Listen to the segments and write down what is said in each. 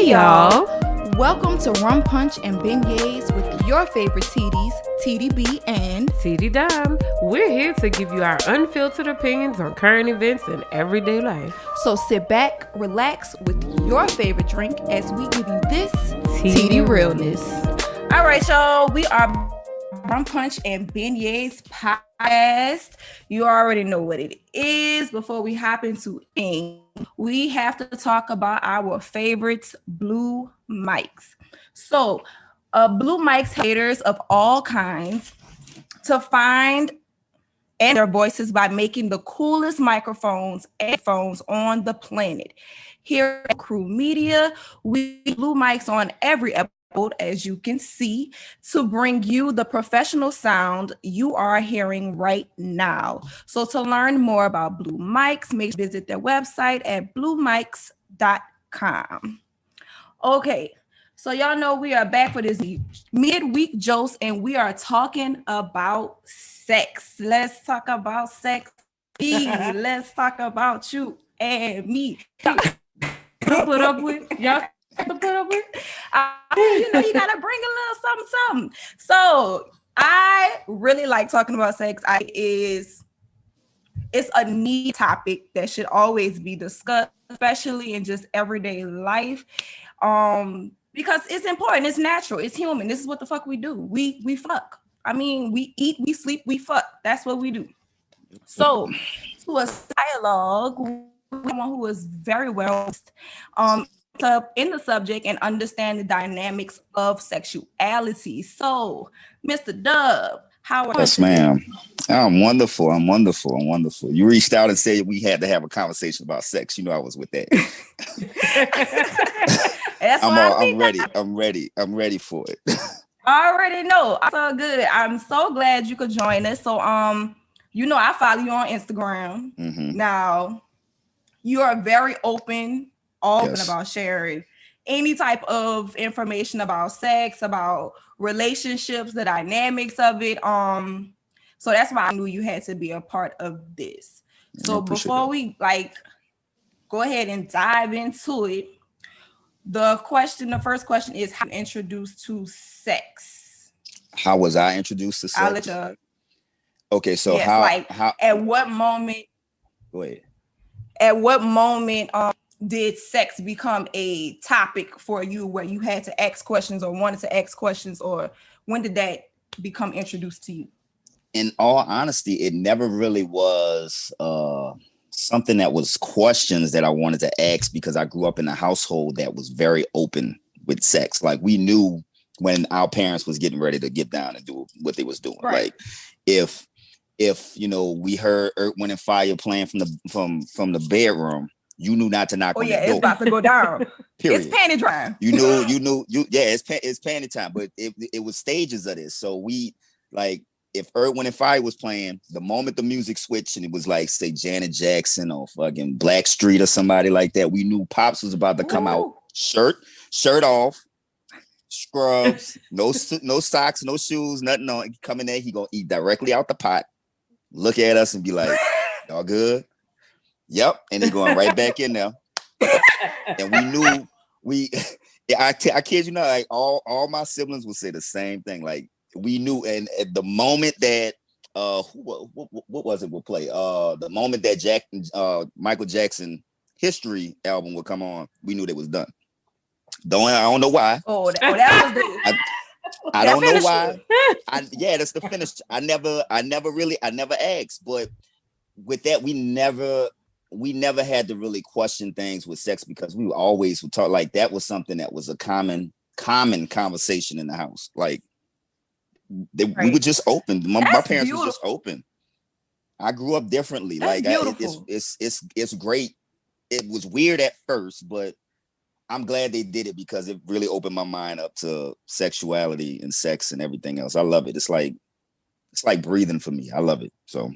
Hey y'all. Welcome to Rum Punch and Beignets with your favorite TDs, TDB and TD Dubb. We're here to give you our unfiltered opinions on current events and everyday life. So sit back, relax with your favorite drink as we give you this TD realness. All right, y'all. We are Rum Punch and Beignets podcast. You already know what it is. Before we hop into it, we have to talk about our favorites, blue mics. So, blue mics haters of all kinds to find and their voices by making the coolest microphones and phones on the planet. Here at Crew Media, we blue mics on every episode, as you can see, to bring you the professional sound you are hearing right now. So to learn more about Blue Mics, make sure to visit their website at bluemics.com. Okay, so y'all know we are back for this midweek joce, and we are talking about sex. Let's talk about sex. Let's talk about you and me. Put up with y'all. You gotta bring a little something. So I really like talking about sex. It's a neat topic that should always be discussed, especially in just everyday life. Because it's important, it's natural, it's human. This is what the fuck we do. We fuck. I mean, we eat, we sleep, we fuck. That's what we do. So to a dialogue, someone who is very well in the subject and understand the dynamics of sexuality. So, Mr. Dubb, how are you? Yes, ma'am. I'm wonderful. You reached out and said we had to have a conversation about sex. You know I was with that. I'm ready for it. I already know. I'm so good. I'm so glad you could join us. So, I follow you on Instagram. Mm-hmm. Now, you are very open about sharing any type of information about sex, about relationships, the dynamics of it. So that's why I knew you had to be a part of this. So before we go ahead and dive into it, the first question is how you introduced to sex? How was I introduced to sex? Okay, so yes, how at what moment? Go ahead. At what moment did sex become a topic for you where you had to ask questions or wanted to ask questions, or when did that become introduced to you? In all honesty, it never really was something that was questions that I wanted to ask, because I grew up in a household that was very open with sex. Like, we knew when our parents was getting ready to get down and do what they was doing. Right. Like, if we heard Earth, Wind and Fire playing from the bedroom, you knew not to knock on the door. It's about to go down. Period. It's panty time. You knew. It's panty time. But it was stages of this. So we, like, if Earth, Wind and Fire was playing, the moment the music switched and it was like, say, Janet Jackson or fucking Blackstreet or somebody like that, we knew Pops was about to come out, shirt off, scrubs, no socks, no shoes, nothing on. Come in there, he gonna eat directly out the pot, look at us and be like, y'all good? Yep. And he going right back in there. And we knew I kid you not, like all my siblings would say the same thing. Like, we knew, and at the moment that what was it would play? The moment that Michael Jackson History album would come on, we knew that was done. I don't know why. That was the I don't know why. That's the finish. I never asked, but with that, we never had to really question things with sex, because we always would talk. Like, that was something that was a common conversation in the house. Like, we were just open. My parents were just open. I grew up differently. That's beautiful. It's great. It was weird at first, but I'm glad they did it, because it really opened my mind up to sexuality and sex and everything else. I love it. It's like breathing for me. I love it. So,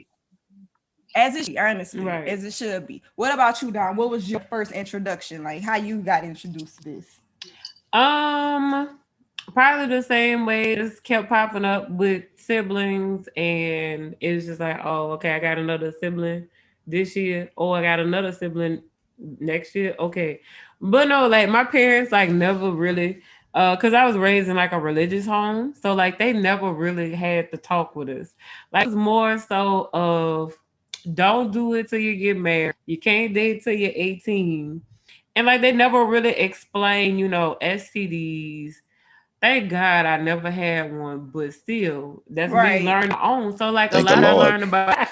as it should be, honestly, right. As it should be. What about you, Don? What was your first introduction? Like, how you got introduced to this? Probably the same way. Just kept popping up with siblings, and it's just like, oh, okay, I got another sibling this year. Oh, I got another sibling next year. Okay. But no, like my parents like never really because I was raised in like a religious home. So like they never really had to talk with us. Like it was more so of don't do it till you get married. You can't date till you're 18. And like they never really explain, STDs. Thank God I never had one, but still, that's me Right. learning on. So like a Thank the lot I Lord. learned about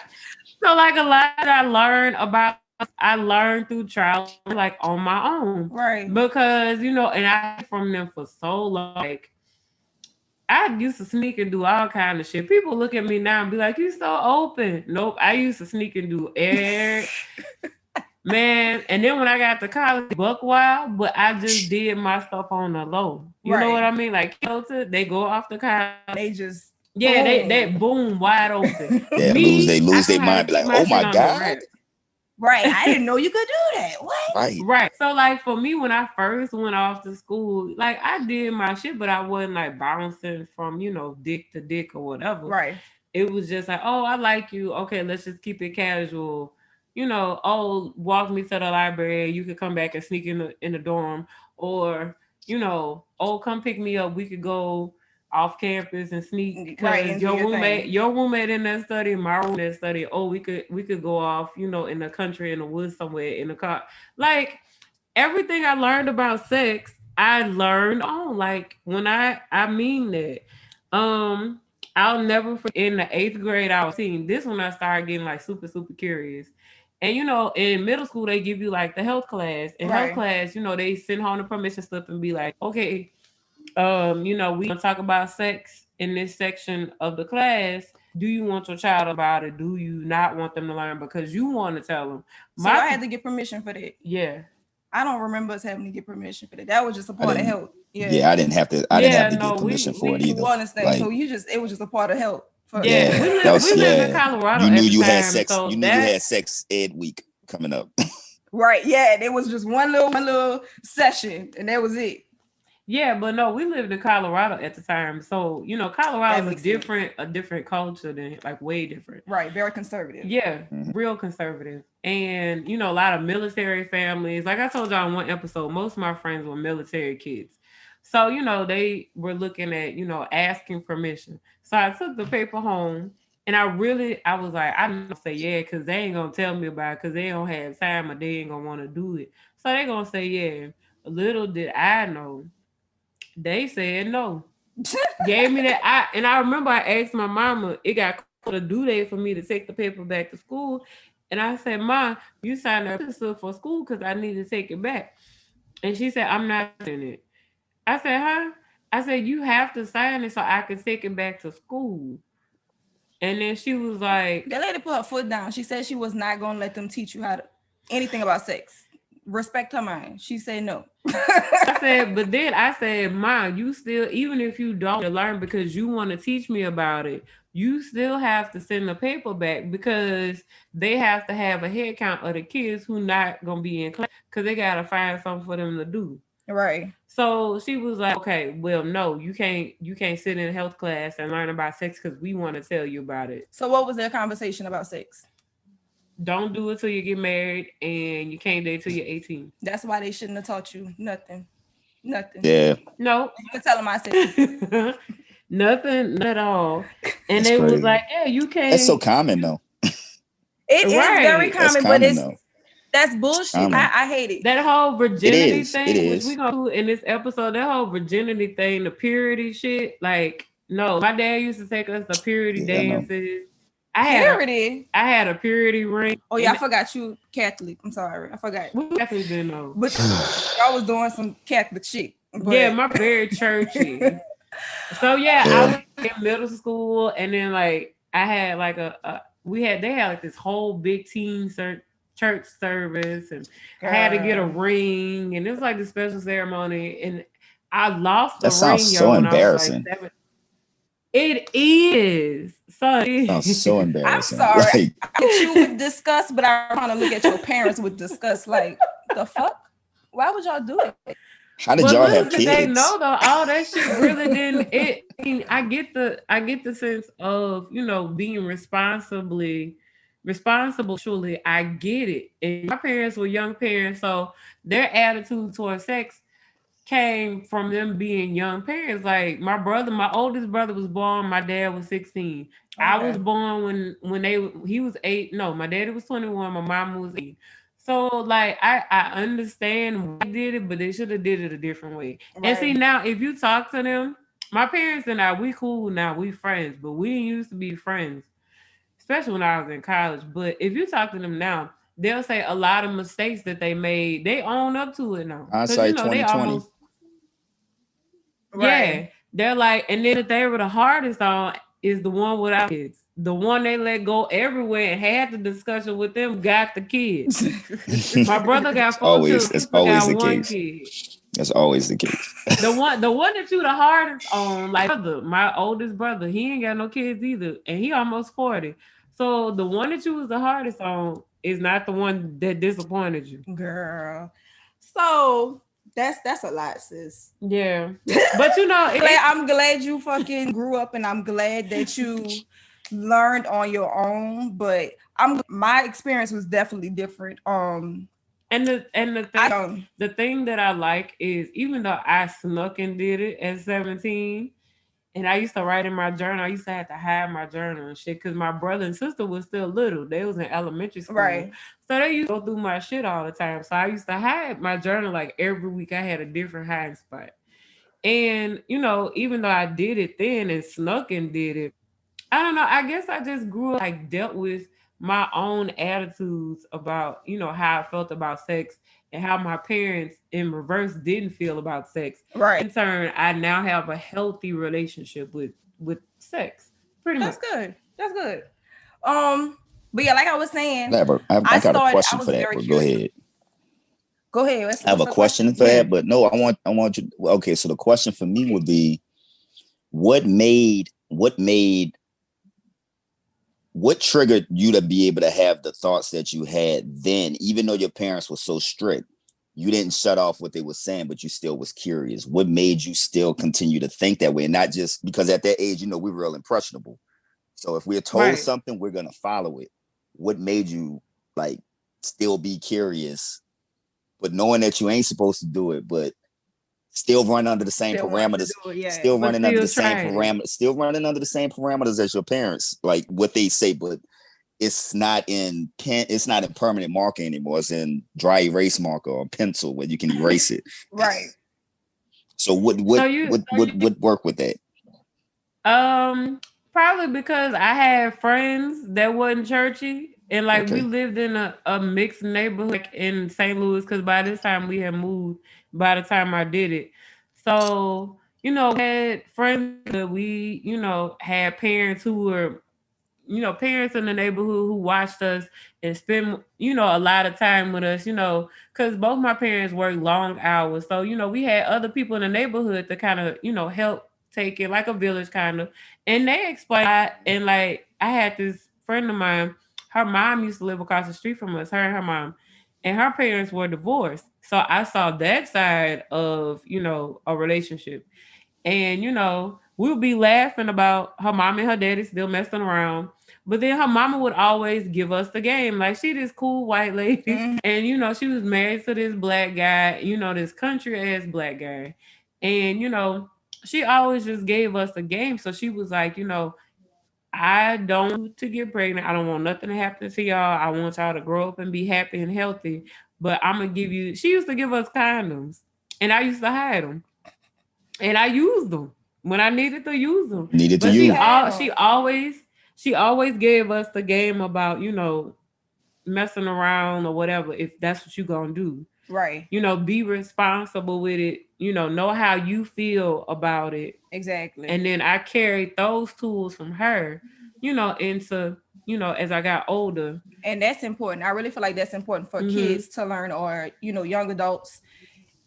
so like a lot I learned about I learned through trial like on my own. Right. Because, and I from them for so long. Like I used to sneak and do all kind of shit. People look at me now and be like, "You so open." Nope, I used to sneak and do air, man. And then when I got to college, buck wild, but I just did my stuff on the low. You know what Right. I mean? Like they go off the college. They just Yeah, they boom. boom wide open. Yeah, Me, I lose know their how to mind. Be keep like, my oh shit my on the God. wrap. Right. I didn't know you could do that. What? Right. Right. So like for me, when I first went off to school, like I did my shit, but I wasn't like bouncing from, dick to dick or whatever. Right. It was just like, oh, I like you. Okay, let's just keep it casual. Oh, walk me to the library. You could come back and sneak in the dorm, or oh, come pick me up. We could go off campus and sneak Right. because And do your your roommate, thing. your roommate in that study, my roommate in that study. Oh, we could go off, in the country in the woods somewhere in the car. Like everything I learned about sex, I learned on. Like when I mean that. Um, I'll never forget in the eighth grade I was seeing this when I started getting like super, super curious. And in middle school they give you like the health class. In health Right. class, they send home the permission slip and be like, okay, we gonna talk about sex in this section of the class. Do you want your child about it? Do you not want them to learn because you want to tell them? So I My had to get permission for that. yeah. I don't remember us having to get permission for that. That was just a I part of didn't. help. Yeah. Yeah, I didn't have Yeah, to no, get permission for it The either. wellness thing. So Like, it was just a part of help. For yeah, yeah, that we was lived in yeah. Colorado You knew at the you had time, sex. so You knew you that had sex ed week coming up. right. Yeah. There was just one little session, and that was it. yeah, but no, we lived in Colorado at the time, so That Colorado is makes sense. a different culture than like way different. Right. Very conservative. Yeah, Mhm. real conservative, and a lot of military families. Like I told y'all in one episode, most of my friends were military kids, so they were looking at asking permission. So I took the paper home. And I was like, I don't say yeah, because they ain't gonna tell me about it, because they don't have time or they ain't gonna want to do it. So they gonna say yeah. Little did I know, they said no. Gave me that. I remember I asked my mama, it got called a due date for me to take the paper back to school. And I said, Ma, you signed up for school because I need to take it back. And she said, I'm not in it. I said, huh? I said, you have to sign it so I can take it back to school. And then she was like, That lady put her foot down. She said she was not gonna let them teach you how to anything about sex. Respect her mind. She said no. I said, but then I said, Mom, you still, even if you don't learn because you want to teach me about it, you still have to send the paper back because they have to have a head count of the kids who not gonna be in class because they gotta find something for them to do. Right. So she was like, okay, well, no, you can't sit in health class and learn about sex because we want to tell you about it. So what was their conversation about sex? Don't do it till you get married, and you can't date till you're 18. That's why they shouldn't have taught you nothing. Nothing. Yeah, No. You can tell them I said Nothing, not at all. And that's they was crazy. like, yeah, you That's so can't. common though. it is very Right. That's common, but common though. that's It's bullshit. common. I hate it. That whole It virginity is. It thing, which we is. gonna do in this episode, that whole virginity thing, the purity shit, like, no, my dad used to take us to purity Yeah, I know. dances. I had a Purity. I had a purity ring. Oh yeah, I And forgot you Catholic. I'm sorry, I forgot. we definitely didn't know. But y'all was doing some Catholic shit. But Yeah, my very churchy. So yeah, I Yeah. was in middle school, and then like I had like they had like this whole big church service, and I had to get a girl, ring, and it was like a special ceremony, and I lost the That sounds ring, so yo, when I was like embarrassing. 7. It is, son. Sounds so I'm embarrassing. sorry. Like, I look at you with disgust, but I'm trying to look at your parents with disgust. Like the fuck? Why would y'all do it? how did But y'all little have did they kids? know though, all that shit really didn't. I mean, I get the sense of being responsibly, responsible sexually, I get it. And my parents were young parents, so their attitude towards sex came from them being young parents. Like my oldest brother was born, my dad was 16. I was Okay. born he was 8. No, my daddy was 21, my mom was 8. So like I understand why they did it, but they should have did it a different way. And see Right. now if you talk to them, my parents and I, we cool now, we friends, but we didn't used to be friends, especially when I was in college. But if you talk to them now, they'll say a lot of mistakes that they made. They own up to it now. Cause Hindsight they 2020. almost, Right. yeah. They're like, and then if they were the hardest on is the one without kids. The one they let go everywhere and had the discussion with them got the kids. My brother got 4 children. That's Sister always got the one case. kid. That's always the case. The one that you the hardest on, like brother, my oldest brother, he ain't got no kids either, and he almost 40. So the one that you was the hardest on is not the one that disappointed you. Girl. So that's a lot, sis. Yeah, but you know, I'm glad you fucking grew up, and I'm glad that you learned on your own. But my experience was definitely different. and I the thing that I like is even though I snuck and did it at 17, and I used to write in my journal. I used to have to hide my journal and shit because my brother and sister was still little. They was in elementary school. right, So they used to go through my shit all the time. So I used to hide my journal like every week. I had a different hiding spot. And, even though I did it then and snuck and did it, I don't know. I guess I just grew up like dealt with my own attitudes about, how I felt about sex and how my parents in reverse didn't feel about sex. right. In turn, I now have a healthy relationship with sex. Pretty That's much. good. That's good. But yeah, like I was saying, I got a I question was for that, very but go curious. ahead. Go ahead. I have What's a the question question? for Yeah. that, but no, I want you. Okay, so the question for me would be, what triggered you to be able to have the thoughts that you had then, even though your parents were so strict? You didn't shut off what they were saying, but you still was curious. What made you still continue to think that way? And not just because at that age, we're real impressionable. So if we're told Right. something, we're gonna follow it. What made you like still be curious, but knowing that you ain't supposed to do it, but still run under the same Still wanted to parameters, do it. Yeah. still But running under still the same trying it. parameters, still running under the same parameters as your parents, like what they say, but it's not in pen, it's not in permanent marker anymore. It's in dry erase marker or pencil where you can erase it. Right. So what So what you what what would work with that? um probably because I had friends that wasn't churchy. And like we Okay. lived in a mixed neighborhood like, in St. Louis because by this time we had moved by the time I did it. So, we had friends that we, had parents who were, parents in the neighborhood who watched us and spend, a lot of time with us, because both my parents worked long hours. So, we had other people in the neighborhood to kind of, help take it like a village kind of. And they explained, and like, I had this friend of mine, her mom used to live across the street from us, her and her mom, and her parents were divorced. So I saw that side of, a relationship. And we'll be laughing about her mom and her daddy still messing around. But then her mama would always give us the game. Like she this cool white lady. Mhm. And she was married to this black guy, this country ass black guy. And she always just gave us the game. So she was like, I don't want you to get pregnant. I don't want nothing to happen to y'all. I want y'all to grow up and be happy and healthy. But I'm gonna give you. She used to give us condoms, and I used to hide them, and I used them when I needed to use them. Needed to But You use. had them. she always gave us the game about messing around or whatever. If that's what you gonna do, Right. be responsible with it. Know how you feel about it, Exactly. and then I carried those tools from her, into as I got older. And that's important. I really feel like that's important for Hmm. kids to learn, or young adults,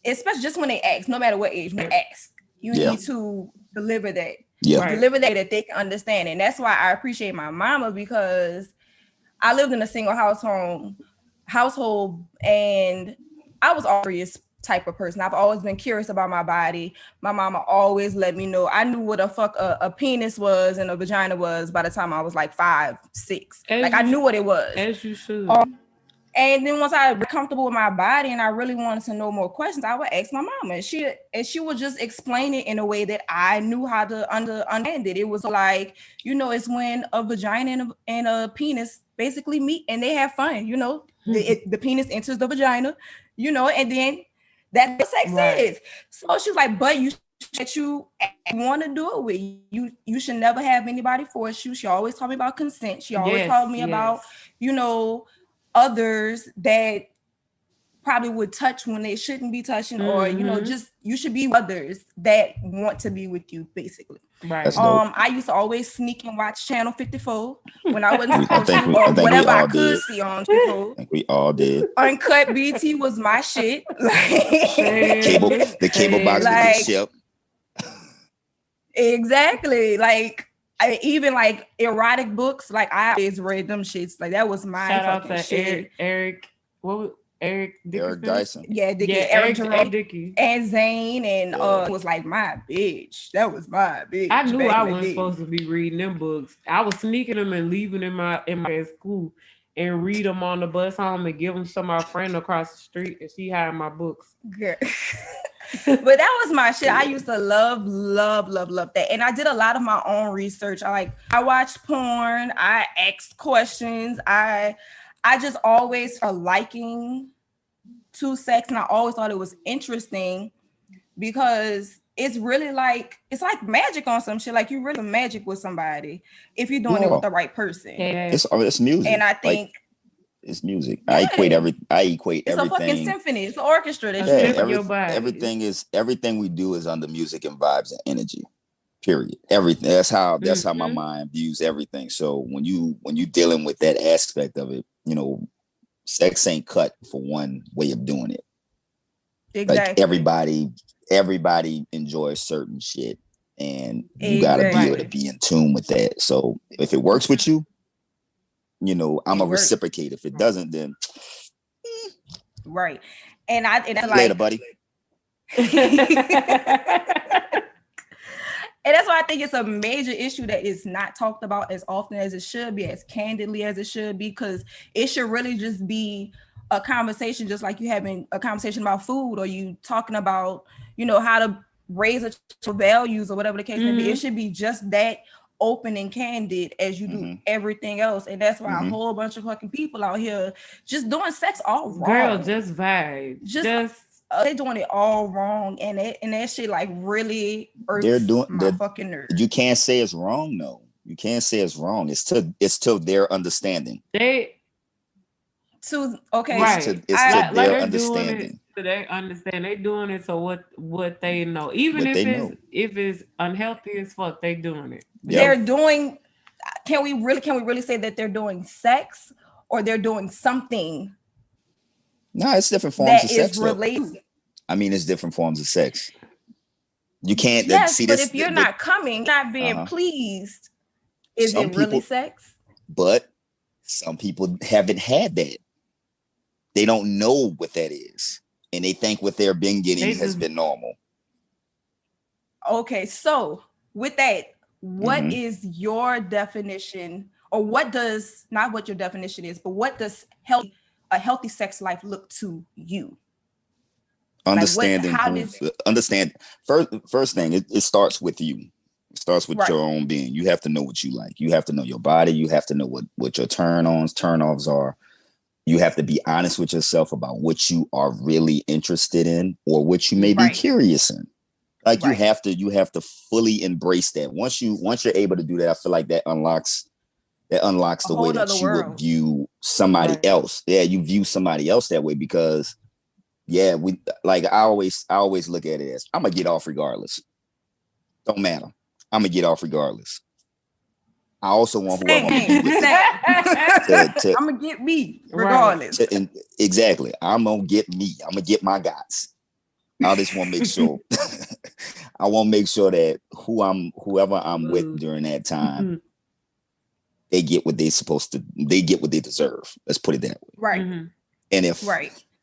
especially just when they ask, no matter what age, when they ask, you Yeah. need to deliver that. Yeah. Right. Deliver that they can understand. And that's why I appreciate my mama, because I lived in a single household, and I was always type of person. I've always been curious about my body. My mama always let me know. I knew what the fuck a penis was and a vagina was by the time I was like 5, 6. Like I knew what it was. As you should. And then once I was comfortable with my body and I really wanted to know more questions, I would ask my mama, and she would just explain it in a way that I knew how to understand it. It was like, it's when a vagina and a penis basically meet and they have fun. The penis enters the vagina, and then that's what sex is. So she was like, but you want to do it with you should never have anybody force you. She always taught me about consent. She always taught me about others that probably would touch when they shouldn't be touching, or just you should be with others that want to be with you, basically. Right. I used to always sneak and watch Channel 54 when I wasn't supposed to, or whatever I could see on 54. I think we all did. Uncut BT was my shit. The cable box with the chip. Exactly. Like even like erotic books, like I always read them shits. Like that was my fucking shit. Eric Dyson. Yeah, Dickie, Eric Jerome, and Zane, and was like my bitch. That was my bitch. I knew I wasn't supposed to be reading them books. I was sneaking them and leaving them in my school and read them on the bus home and give them to my friend across the street, and she had my books. Girl. But that was my shit. I used to love that. And I did a lot of my own research. I watched porn. I asked questions. I just always felt liking to sex. And I always thought it was interesting because it's really it's like magic on some shit. Like you really magic with somebody if you're doing it with the right person. Yeah. It's music. And I think it's music. I equate everything. It's a fucking symphony. It's an orchestra. Everything we do is under music and vibes and energy. Period. Everything. That's how my mind views everything. So when you dealing with that aspect of it, sex ain't cut for one way of doing it. Exactly. Like everybody enjoys certain shit, and you gotta be able to be in tune with that. So if it works with you, I'm a reciprocate. If it doesn't, then right. And I later, buddy. And that's why I think it's a major issue that is not talked about as often as it should be, as candidly as it should be, because it should really just be a conversation, just like you having a conversation about food, or you talking about, how to raise a values or whatever the case may be. It should be just that open and candid as you do everything else. And that's why a whole bunch of fucking people out here just doing sex all wrong. Girl, just vibe. Just they're doing it all wrong, and that shit really irks my fucking nerves. You can't say it's wrong, though. You can't say it's wrong. It's to their understanding. Right. It's to their understanding. They understand. They doing it so what they know. Even if it's unhealthy as fuck, they doing it. Yep. They're doing. Can we really say that they're doing sex, or they're doing something? No, it's different forms of sex. Related. I mean, it's different forms of sex. You can't see this. But if you're not coming, not being pleased, is it really sex? But some people haven't had that. They don't know what that is, and they think what they've been getting has been normal. Okay, so with that, what is your definition, or what does, not what your definition is, but what does a healthy sex life look to you? Understanding. Understand. First thing, it starts with you. It starts with your own being. You have to know what you like. You have to know your body. You have to know what your turn-offs are. You have to be honest with yourself about what you are really interested in, or what you may be curious in. Like you have to fully embrace that. Once you're able to do that, I feel like that unlocks the way that you would view somebody else. Yeah, you view somebody else that way, because I always look at it as, I'm gonna get off regardless. Don't matter. I'm gonna get off regardless. I also want whoever I'm gonna be with I'm gonna get me regardless. Exactly. I'm gonna get me. I'm gonna get my guys. I just want to make sure. I want to make sure that whoever I'm with during that time, they get what they're supposed to. They get what they deserve. Let's put it that way. Right. And if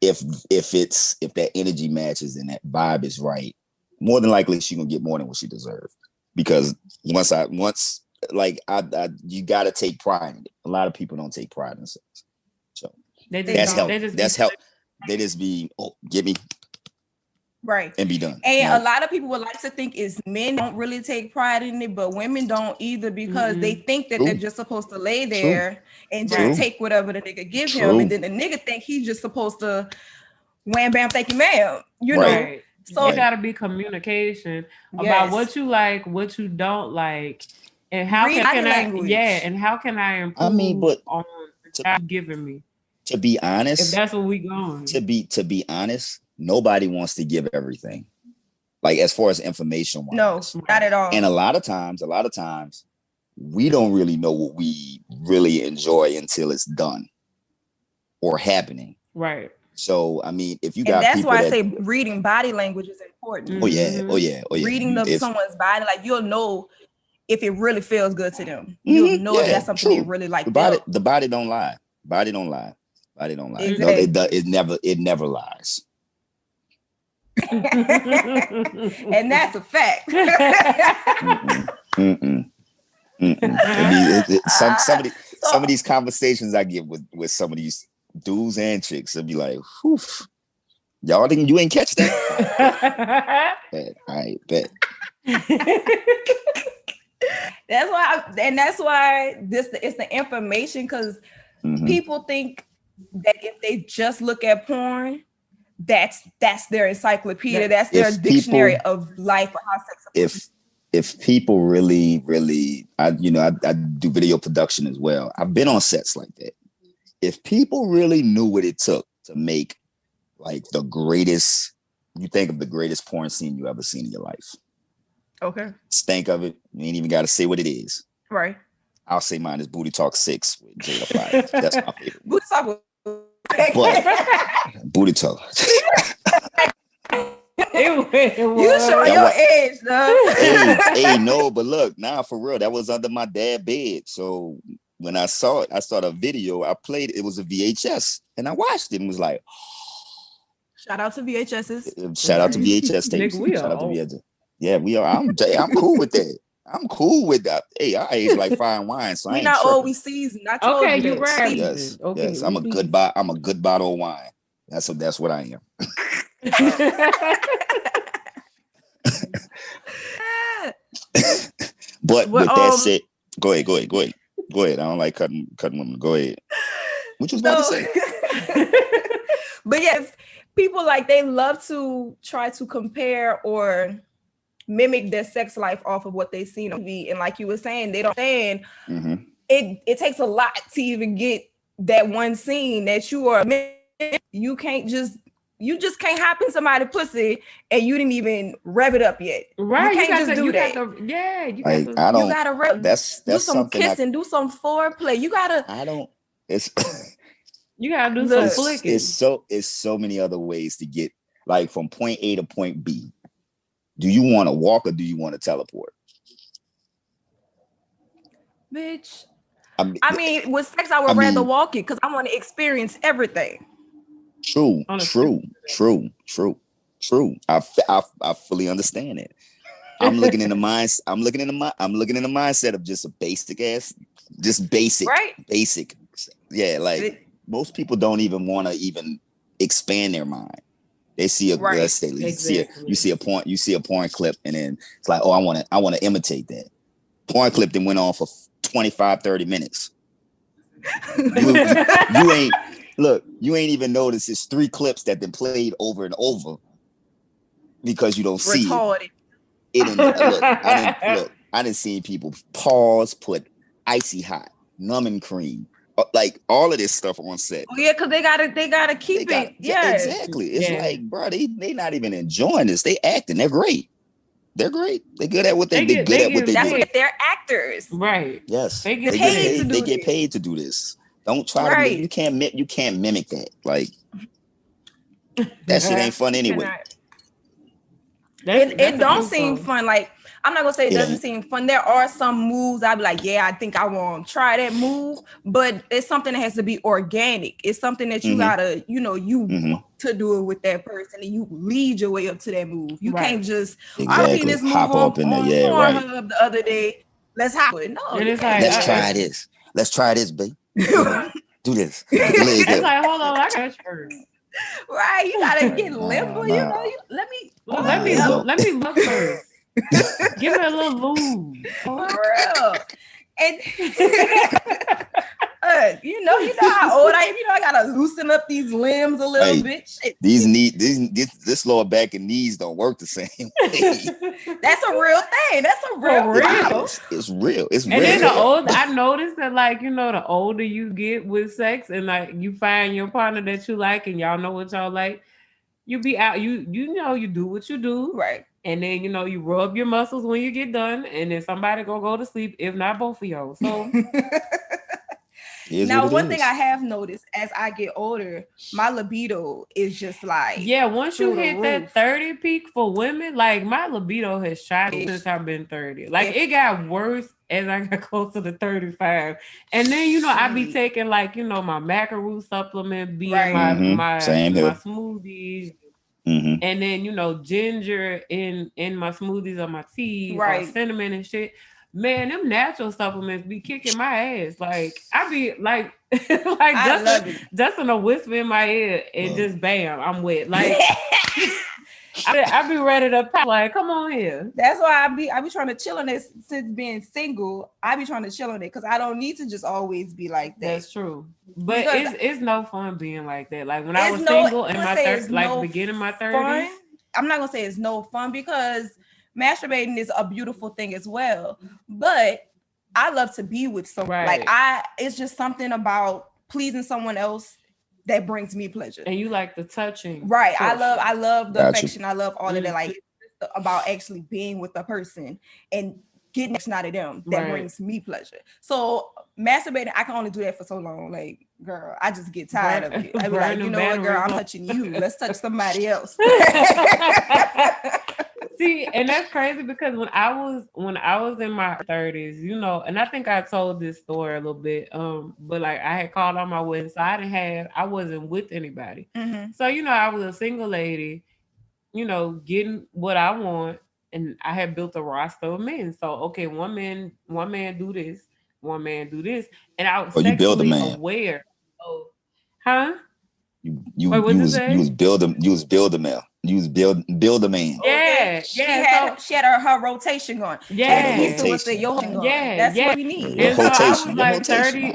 if that energy matches and that vibe is right, more than likely she gonna get more than what she deserves. Because once you gotta take pride in it. A lot of people don't take pride in sex. So that's help. That's help. They just be, get me. Right. And be done. And a lot of people would like to think is men don't really take pride in it, but women don't either, because they think that they're just supposed to lay there and just take whatever the nigga give him. And then the nigga think he's just supposed to wham bam thank you ma'am. You know. So it gotta be communication about what you like, what you don't like, and how can I and how can I improve on what you're giving me? To be honest, if that's what we going. To be honest, nobody wants to give everything. Like as far as information wise. No, not at all. And a lot of times, we don't really know what we really enjoy until it's done or happening. Right. So I mean, if you got that's why I say reading body language is important. Oh yeah. Reading someone's body, like you'll know if it really feels good to them. You'll know if that's something they really like. The body don't lie. Body don't lie. Exactly. No, it never lies. And that's a fact. Some of these conversations I get with some of these dudes and chicks, it'd be like, whew, y'all think you ain't catch that? I bet. That's why it's the information, because people think that if they just look at porn, that's their encyclopedia, that's their dictionary of life or how sex. If people really, I do video production as well. I've been on sets like that. If people really knew what it took to make like the greatest, you think of the greatest porn scene you ever seen in your life. Okay. Just think of it. You ain't even got to say what it is. Right. I'll say mine is Booty Talk 6 with Jada Fire. That's my favorite. Booty Talk. Booty Talk. You show your age, though. hey, no, but look, for real, that was under my dad's bed. So when I saw it, I saw the video, I played it. It was a VHS, and I watched it and was like, shout out to VHSs. Shout out to VHS tapes. Shout out to VHS. Yeah, we are. I'm cool with that. I'm cool with that. Hey, I age like fine wine, so I ain't not tripping. always seasoned. I told you you're right. Yes, okay, yes. I'm a good bottle of wine. That's what I am. But with that said, go ahead. I don't like cutting women. Go ahead. What you was about to say? But yes, people like they love to try to compare or mimic their sex life off of what they see on TV. And like you were saying, they don't understand it takes a lot to even get that one scene that you are. You just can't hop in somebody's pussy and you didn't even rev it up yet. Right. You can't just do that. You gotta rev. That's do some kissing, do some foreplay. You gotta do some flicking. It's so many other ways to get like from point A to point B. Do you want to walk or do you want to teleport? Bitch. I mean, with sex, I would rather walk it because I want to experience everything. True. I fully understand it. I'm looking in the mindset of just a basic. Right? Basic. Yeah, like most people don't even want to even expand their mind. They see a you see a porn clip and then it's like, oh, I want to imitate that. Porn clip then went on for 25, 30 minutes. You ain't even noticed it's 3 clips that been played over and over because you don't see it. I didn't see people pause, put icy hot, numbing cream, like all of this stuff on set. Oh yeah, because they gotta keep it. Yeah, exactly. It's like, bro, they not even enjoying this. They acting. They're great. They're good at what they do. That's what they're actors. Right. Yes. They get paid to do this. Don't try to. You can't mimic that. Like that shit ain't fun anyway. It don't seem fun. Like I'm not gonna say it It doesn't ain't. seem fun. There are some moves I'd be like, yeah, I think I want to try that move, but it's something that has to be organic. It's something that you gotta, you want to do it with that person, and you lead your way up to that move. You can't just, I seen Exactly. this move Hop up in there. on Yeah, right. Pornhub the other day. Let's hop it. No, And you it's can't like, do Let's try that. this. Let's try this, babe. Do this. Put your leg it's up. like, hold on, I got touch first. Right? You gotta Like, get nah, limber. nah. Let me. Look, Nah, let's go. let me look first. Give me a little lube. For real. And you know how old I am. I gotta loosen up these limbs a little Hey, bit. Shit. This lower back and knees don't work the same way. That's a real thing. That's a real For real. thing. It's real. It's And real. then I noticed that, like, the older you get with sex, and like you find your partner that you like, and y'all know what y'all like, you be out, you do what you do, Right. and then you rub your muscles when you get done, and then somebody go to sleep, if not both of y'all. So Now, one thing I have noticed as I get older, my libido is just like, yeah, once you hit that roof. 30 peak for women, like my libido has shot since I've been 30. Like it got worse as I got closer to 35. And then I be taking like my macaroon supplement, being my smoothies. And then ginger in my smoothies or my tea, or cinnamon and shit. Man, them natural supplements be kicking my ass. Like I be like Justin a whisper in my ear, and just bam, I'm wet. Like I be ready to pop. Like, come on here. That's why I be trying to chill on it since being single. I be trying to chill on it because I don't need to just always be like that. That's true. But it's no fun being like that. Like when I was single in my 30s, like beginning my 30s. I'm not gonna say it's no fun, because masturbating is a beautiful thing as well. But I love to be with someone. Right. Like it's just something about pleasing someone else that brings me pleasure. And you like the touching. Right. I love the affection. I love all of that. Like it's about actually being with the person and getting action out of them that brings me pleasure. So masturbating, I can only do that for so long. Like, girl, I just get tired of it. I be like, you know what, girl, I'm touching you. Let's touch somebody else. See, and that's crazy, because when I was in my 30s, and I think I told this story a little bit, but like I had called on my wedding, so I wasn't with anybody. So I was a single lady, getting what I want, and I had built a roster of men. So okay, one man do this, one man do this, and I was sexually aware. Oh, huh? You was build a man. You was build a man. Yeah, she had her rotation going. Yeah, that's what we need. And so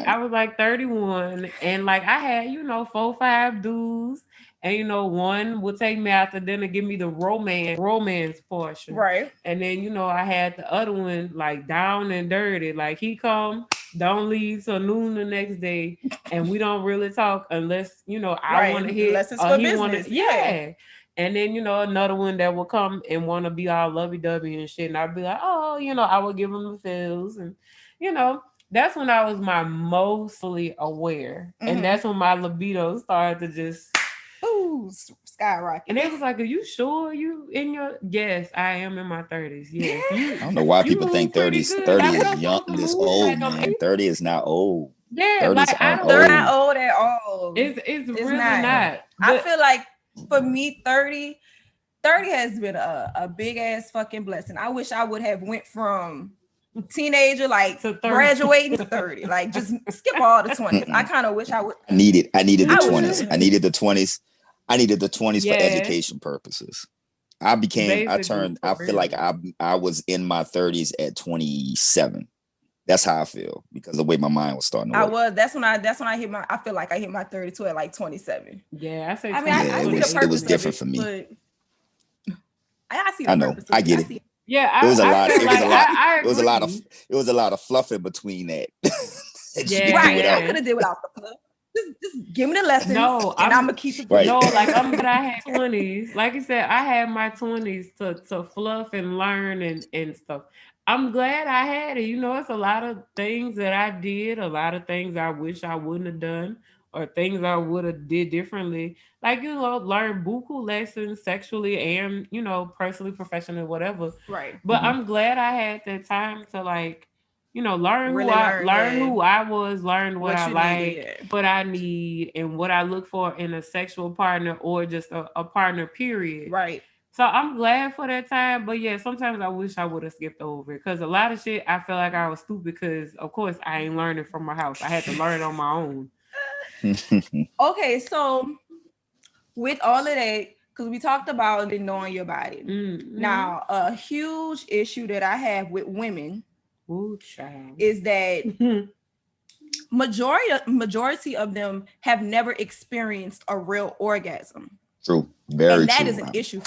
I was like 31, and like I had 4-5 dudes, and one would take me out to dinner, give me the romance portion, right? And then I had the other one like down and dirty, like he come, don't leave till noon the next day, and we don't really talk unless I want to hit, unless it's for business. Yeah. And then another one that will come and want to be all lovey-dovey and shit, and I'd be like, oh, I would give them the feels, and that's when I was my mostly aware, and that's when my libido started to just skyrocket. And it was like, are you sure you in your? Yes, I am in my 30s. Yes. I don't know why people think 30 is young, this old, man. 30 is not old. Yeah, like they're not old at all. It's really not. I feel like for me, 30 has been a big ass fucking blessing. I wish I would have went from teenager, like to graduating to 30, like just skip all the 20s. I kind of wish I would. I needed the 20s. I needed the 20s. I needed the 20s for education purposes. I feel like I was in my 30s at 27. That's how I feel, because the way my mind was starting to work. That's when I hit my, I feel like I hit my 32 at like 27. Yeah, I say. I mean, it was different for me. I see. I know. I get it. Yeah, it was a lot of fluff in between that. Right. I could have did without the fluff. Just give me the lessons. No, I'm gonna keep it. Right. No, like I'm glad I had 20s. Like you said, I had my 20s to fluff and learn and stuff. I'm glad I had it. It's a lot of things that I did, a lot of things I wish I wouldn't have done. or things I would have did differently. Like, learn buku lessons sexually and, personally, professionally, whatever. Right. But I'm glad I had that time to, like, Really learn, learn yeah, who I was, learn what what I you needed. like, Yeah. what I need, and what I look for in a sexual partner or just a partner, period. Right. So I'm glad for that time, but yeah, sometimes I wish I would have skipped over it because a lot of shit I feel like I was stupid because of course I ain't learning from my house. I had to learn on my own. Okay, so with all of that, because we talked about the knowing your body. Now, a huge issue that I have with women Ooh, child. is that majority of them have never experienced a real orgasm. True. Very and that true. is an issue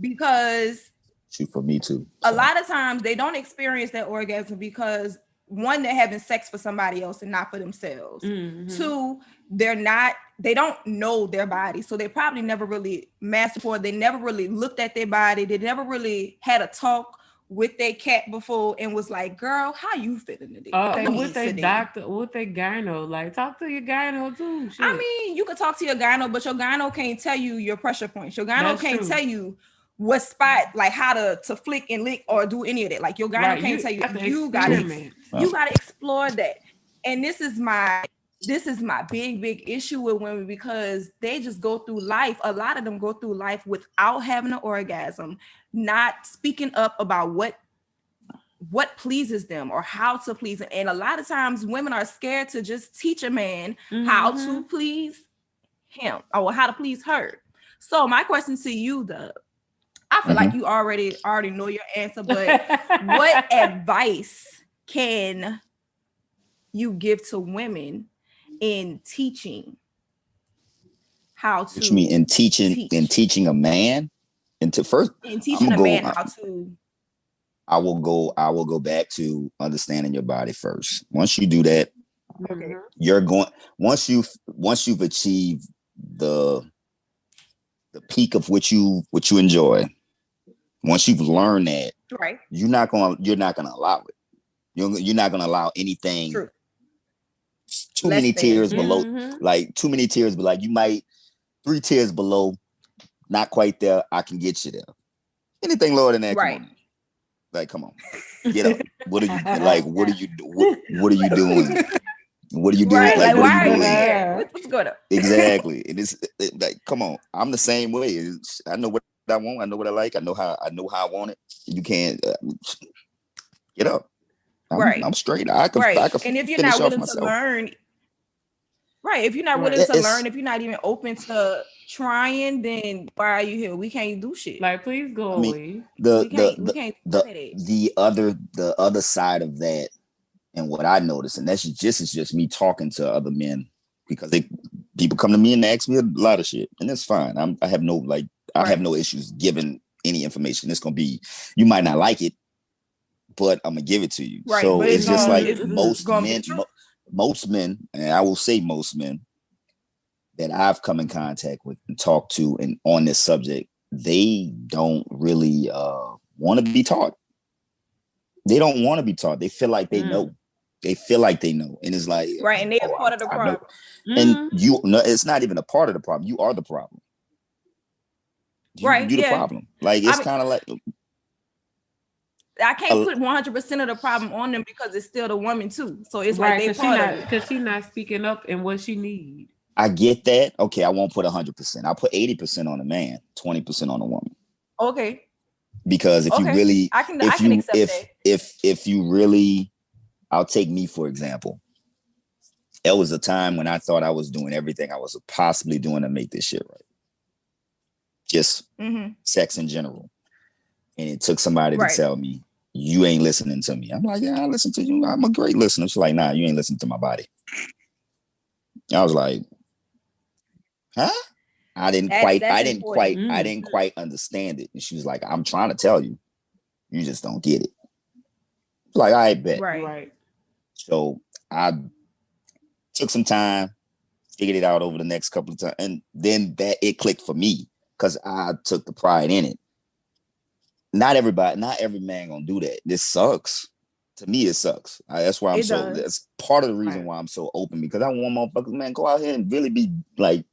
because True for me too. A lot of times they don't experience that orgasm because one, they're having sex for somebody else and not for themselves. Two, they don't know their body. So they probably never really masturbated. They never really looked at their body. They never really had a talk with their cat before and was like, girl, how you feeling today? With their doctor, with their gyno, like talk to your gyno too. Shit. I mean, you can talk to your gyno, but your gyno can't tell you your pressure points. Your gyno can't tell you what spot, like how to flick and lick or do any of that. Like your gyno can't tell you. You gotta explore that. And this is my big issue with women because they just go through life. A lot of them go through life without having an orgasm, not speaking up about what pleases them or how to please them. And a lot of times women are scared to just teach a man how to please him or how to please her. So my question to you, Dubb, I feel like you already know your answer, but what advice can you give to women in teaching how to? What you mean in teaching a man? In teaching a man how to. I will go back to understanding your body first. Once you do that, you're going. Once you've achieved the peak of what you enjoy. Once you've learned that, right, you're not gonna allow it. You're not gonna allow anything. True. Too many tiers below, like too many tiers, but like you might 3 tiers below, not quite there. I can get you there. Anything lower than that, right? Come on. Like, come on, get up. What are you like? What are you doing? What are you doing? Right, like why are you here? What's going on? Exactly. It's like, come on. I'm the same way. I know what I want. I know what I like. I know how I want it. You can't get up. I'm straight. I can and if you're not willing to learn, right? If you're not willing to learn, if you're not even open to trying, then why are you here? We can't do shit. Like, please go away. The other side of that, and what I noticed, and that's just me talking to other men, because people come to me and ask me a lot of shit, and that's fine. I have no issues giving any information. It's gonna be, you might not like it, but I'm gonna give it to you. Right, so it's just like most men, and I will say most men that I've come in contact with and talked to and on this subject, they don't really want to be taught. They don't want to be taught. They feel like they know. They feel like they know. And it's like, right. And they're part of the problem. And it's not even a part of the problem. You are the problem. You're the problem. Like, it's kind of like, I can't put 100% of the problem on them because it's still the woman too. So it's like they part of it. Because she's not speaking up in what she needs. I get that. Okay, I won't put 100%. I'll put 80% on the man, 20% on the woman. Okay. Because if you really, I can accept that. If you really, I'll take me for example. There was a time when I thought I was doing everything I was possibly doing to make this shit right. Just sex in general. And it took somebody to tell me, you ain't listening to me. I'm like, yeah, I listen to you. I'm a great listener. She's like, nah, you ain't listening to my body. I was like, huh? I didn't quite understand it. And she was like, I'm trying to tell you. You just don't get it. Like, I bet. Right. So I took some time, figured it out over the next couple of times. And then it clicked for me because I took the pride in it. Not every man gonna do that. This sucks. To me, it sucks. That's why I'm It so. does. That's part of the reason Right. why I'm so open, because I want motherfuckers, man, go out here and really be like,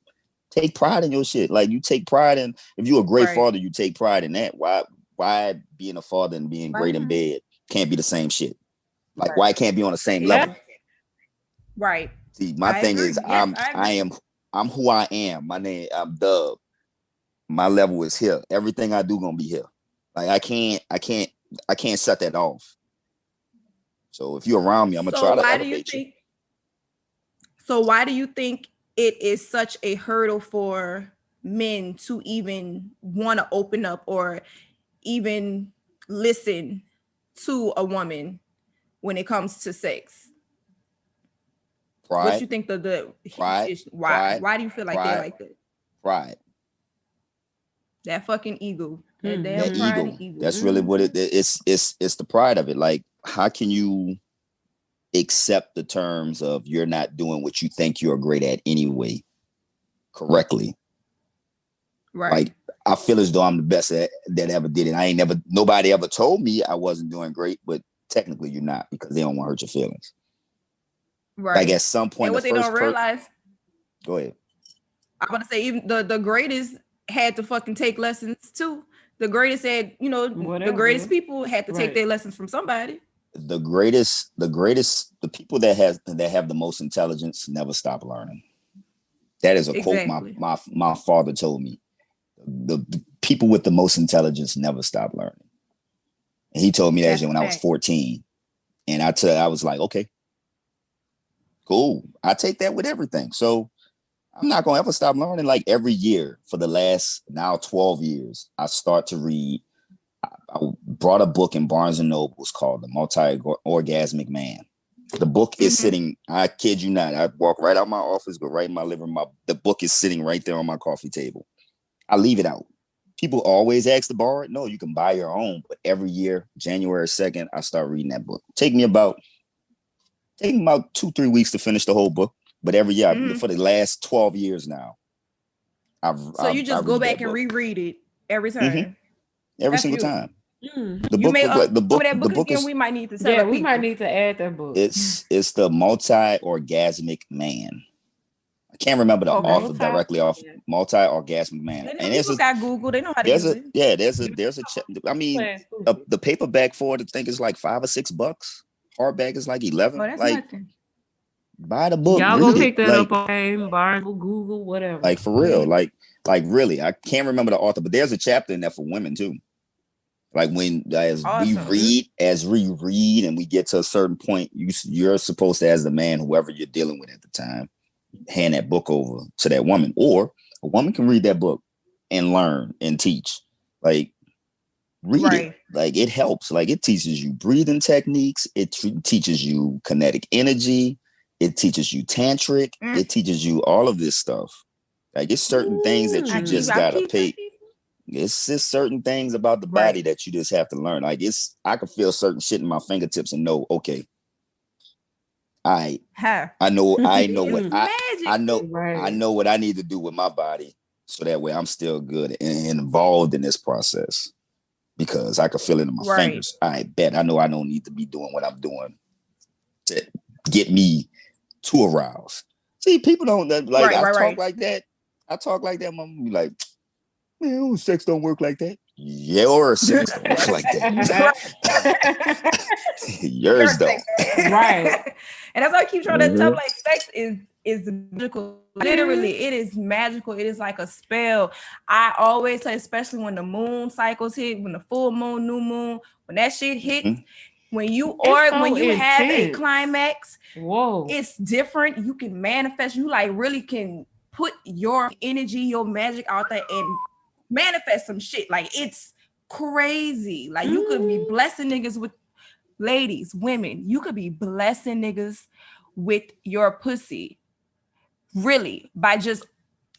take pride in your shit. Like, you take pride in, if you're a great Right. father, you take pride in that. Why being a father and being great in bed can't be the same shit? Like, why it can't be on the same level? Right. See, my I thing agree. is, Yes, I agree. I'm who I am. My name, I'm Dubb. My level is here. Everything I do gonna be here. Like, I can't shut that off. So if you're around me, I'm gonna So try to why do you elevate you. think? So why do you think it is such a hurdle for men to even want to open up or even listen to a woman when it comes to sex? What Pride, you think the pride, is why? pride, Why do you feel like they pride, like that? pride. That fucking ego. That damn That Mm-hmm. pride and ego. ego. That's really what it's the pride of it. Like, how can you accept the terms of you're not doing what you think you're great at anyway correctly? Right. Like, I feel as though I'm the best that ever did it. Nobody ever told me I wasn't doing great, but technically you're not, because they don't want to hurt your feelings. Right. Like, at some point, And what the they don't first realize, go ahead. I'm gonna say even the greatest had to fucking take lessons too. The greatest had, the Whatever. greatest people had to take Right. their lessons from somebody. The people that have the most intelligence never stop learning. That is a quote Exactly. my father told me. The people with the most intelligence never stop learning. And he told me that That's shit a when I was fact. 14. And I was like, okay, cool. I take that with everything. So I'm not gonna ever stop learning. Like, every year for the last now 12 years, I start to read. I brought a book in Barnes and Nobles called The Multi-Orgasmic Man. The book is sitting, I kid you not, I walk right out my office, go right in my living room. The book is sitting right there on my coffee table. I leave it out. People always ask to borrow it. No, you can buy your own. But every year, January 2nd, I start reading that book. Take me about 2-3 weeks to finish the whole book. But every year, for the last 12 years now, So you I just go read back that and book. reread it every time. Mhm. Every That's single beautiful. time. Mm-hmm. The You book, may the book, that the book book again. is We might need to tell Yeah, the we people. might need to add that book. it's the Multi-Orgasmic Man. I can't remember the Okay. author directly off. Multi-Orgasmic Man. And And people got Google. They know how to use it. I mean, the paperback for it, I think it's like $5 or $6. Hardback is like 11. Oh, that's Like, nothing. buy the book, Y'all read go it. pick that up on Barnes, Google, whatever. Like, for real. Like really. I can't remember the author, but there's a chapter in there for women too. Like, when as we Awesome. read and we get to a certain point, you're supposed to, as the man, whoever you're dealing with at the time, hand that book over to that woman, or a woman can read that book and learn and teach. Like, read it. Like, it helps. Like, it teaches you breathing techniques. It teaches you kinetic energy. It teaches you tantric. It teaches you all of this stuff. Like, it's certain things that you just gotta pay. It's just certain things about the body that you just have to learn. Like, I can feel certain shit in my fingertips and know, okay, I know what I know what I need to do with my body, so that way I'm still good and involved in this process, because I can feel it in my fingers. I bet I know I don't need to be doing what I'm doing to get me too aroused. See, people don't like. Talk like that. I talk like that. Mama be like, man, sex don't work like that. Your sex don't work like that. Yours don't. Right. And that's why I keep trying to tell, like, sex is magical. Literally, it is magical. It is like a spell. I always say, especially when the moon cycles hit, when the full moon, new moon, when that shit hits, when you have a climax, it's different. You can manifest. You like really can put your energy, your magic out there and manifest some shit. Like, it's crazy. Like, you could be blessing niggas with, ladies, women, you could be blessing niggas with your pussy, really, by just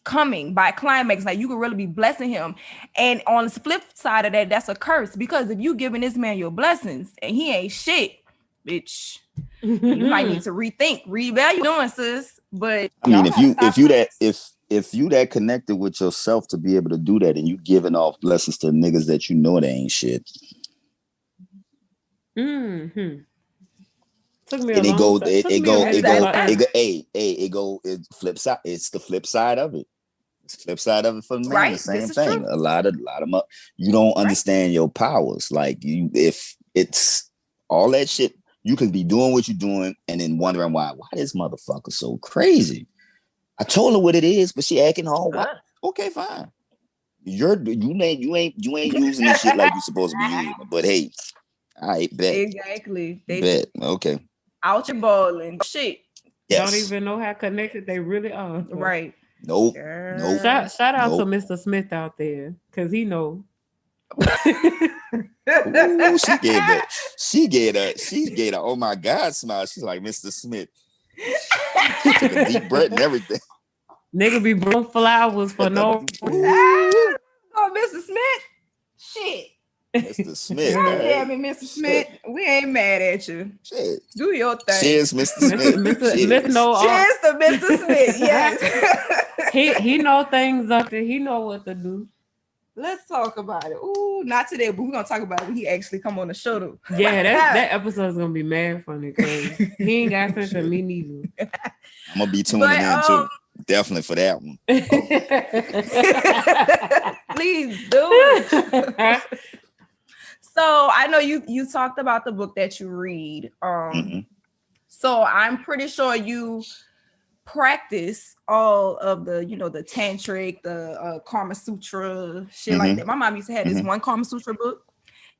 coming, by climax. Like, you could really be blessing him. And on the flip side of that, that's a curse, because if you giving this man your blessings and he ain't shit, bitch, you might need to reevaluate doing, sis. But I mean, if you that connected with yourself to be able to do that, and you giving off blessings to niggas that you know they ain't shit. Took me a And it long go, time. it, Took it me a go, minute it to go, learn. it go, it flips side. It's the flip side of it. It's the flip side of it for the man. Right. The same This is thing. true. A lot of you don't Right. understand your powers. Like if it's all that shit, you can be doing what you're doing and then wondering why this motherfucker so crazy. I told her what it is, but she acting all wild. Okay, fine. You ain't using this shit like you're supposed to be using it. But hey, I bet. Exactly. They Bet. Okay. out your ball and shit. Yes. Don't even know how connected they really are. Right. Nope. Girl. Nope. Shout out to Nope. Mr. Smith out there, because he know. Ooh, she gave a oh my God smile. She's like Mr. Smith. She took a deep breath and everything. Nigga be blowing flowers for no reason. Oh, Mr. Smith. Shit. Mr. Smith. God Right? damn it, Mr. Smith. We ain't mad at you. Shit. Do your thing. Cheers, Mr. Smith. Mr. know all. Cheers to Mr. Smith. Yes. He know things up there. He know what to do. Let's talk about it. Ooh, not today, but we're gonna talk about it when he actually come on the show though. Yeah, that episode's gonna be mad funny because he ain't got sense of me neither. I'm gonna be tuning in too. Definitely for that one. Please do. So I know you talked about the book that you read. So I'm pretty sure you practice all of the, the tantric, the Kama Sutra, shit like that. My mom used to have this one Kama Sutra book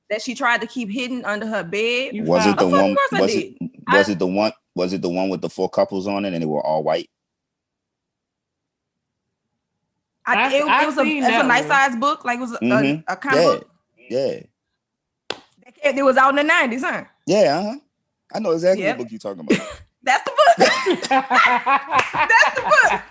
that she tried to keep hidden under her bed. Was it the one? Of course I did. Was it the one? Was it the one with the 4 couples on it and they were all white? It was a nice size book, like it was a kind of book. Yeah. It was out in the 90s, huh? Yeah, I know exactly what book you're talking about. That's the book. That's the book.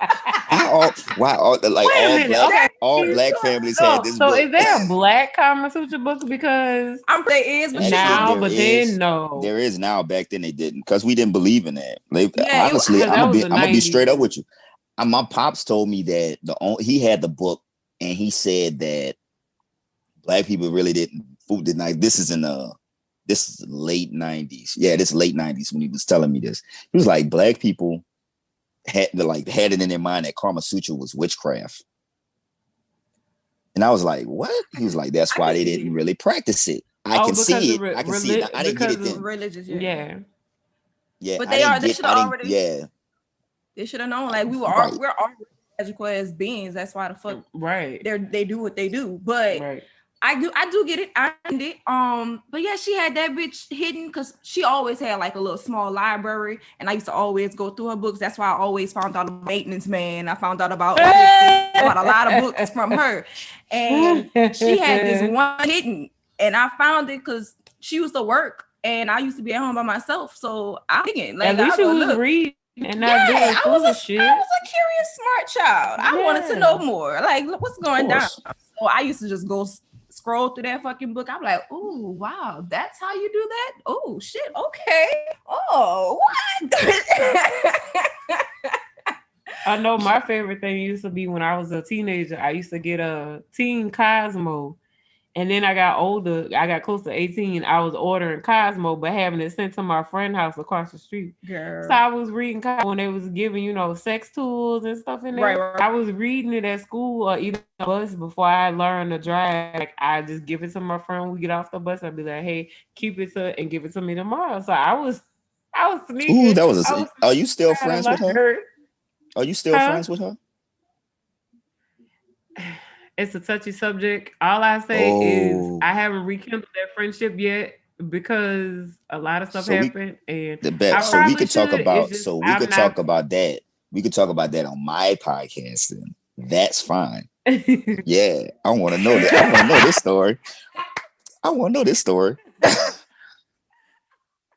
All black families had this book. So is there a black Kama Sutra book? Because there is, but now, but then no. There is now. Back then they didn't, because we didn't believe in that. Yeah, honestly, I'm gonna be straight up with you. My pops told me that he had the book and he said that black people really didn't this is late 90s. Yeah, this late 90s when he was telling me this. He was like, black people had it in their mind that Kama Sutra was witchcraft. And I was like, what? He was like, that's why they didn't really practice it. I can see it. I can see it. I didn't get it then. Religious, yeah. But they should have already. Yeah. They should have known. Like we're all magical as beings. That's why the fuck they do what they do. But I do get it. I did. But yeah, she had that bitch hidden because she always had like a little small library, and I used to always go through her books. That's why I always found out about Maintenance Man. I found out about a lot of books from her, and she had this one hidden, and I found it because she used to work, and I used to be at home by myself. So I'm thinking, like, at least you was reading and not doing foolish shit. I was a curious, smart child. I wanted to know more. Like, what's going down? So I used to just go scroll through that fucking book. I'm like, oh wow, that's how you do that? Oh shit, okay. Oh, what? I know my favorite thing used to be when I was a teenager. I used to get a Teen Cosmo. And then I got older, I got close to 18. I was ordering Cosmo, but having it sent to my friend's house across the street. Girl. So I was reading Cosmo when they was giving, sex tools and stuff in there. Right. I was reading it at school or either on the bus before I learned to drive. Like, I just give it to my friend when we get off the bus. I'd be like, hey, keep it and give it to me tomorrow. So I was sneaking. Ooh, are you still friends with her? Are you still friends with her? It's a touchy subject. All I say is I haven't rekindled that friendship yet because a lot of stuff happened. We could talk about that. We could talk about that on my podcast, and that's fine. Yeah, I want to know that. I want to know this story.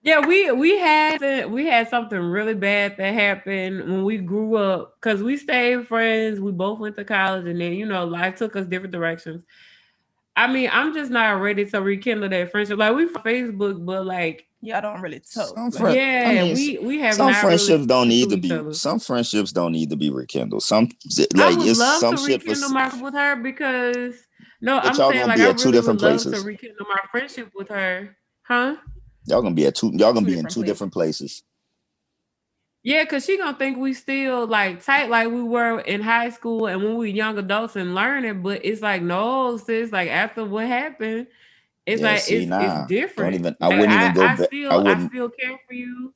Yeah, we had something really bad that happened when we grew up because we stayed friends. We both went to college, and then life took us different directions. I mean, I'm just not ready to rekindle that friendship. Like, we from Facebook, but like, y'all don't really talk. We have some friendships really don't need to be. Some friendships don't need to be rekindled. I would love to rekindle my friendship with her because I'm saying like I really would love to rekindle my friendship with her, huh? Y'all gonna be in two different places. Yeah, cause she gonna think we still like tight like we were in high school and when we were young adults and learning, but it's like no, sis, like after what happened, it's Yeah, like see, it's nah. Don't different. even I Like wouldn't even go I back. I I wouldn't still care for you.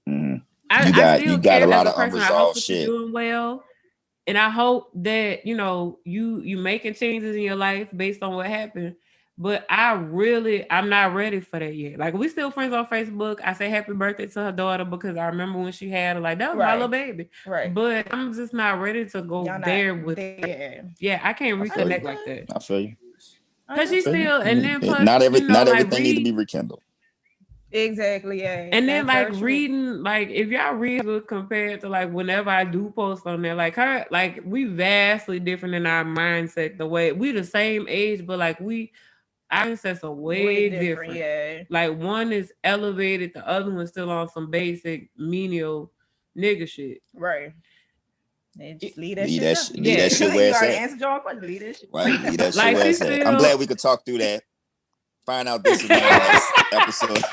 mhm. I You still got a care as lot a of person. I hope unresolved that you're shit. doing well. And I hope that, you know, you making changes in your life based on what happened. But I'm not ready for that yet. Like we still friends on Facebook. I say happy birthday to her daughter because I remember when she had her, like that was my little Right. baby. Right. But I'm just not ready to go Y'all not there with there. yeah, I can't I feel you. reconnect like that. I feel you. Cause I she feel Understood. you. still and then plus, Not like everything need to read be rekindled. Exactly. Yeah. and then That's like very true. reading, like if y'all read Facebook compared to like whenever I do post on there, like her, like we vastly different in our mindset. The way we the same age, but like our mindsets are Way way different. different. Yeah. Like one is elevated, the other one's still on some basic menial nigga shit. Right. And just leave that Leave shit that there. leave that Yeah, shit where You it's already at. answered your question. Leave that shit Right? right Leave there. that shit like where she it's at. I'm glad still. we could talk through that. Find out this is my last episode.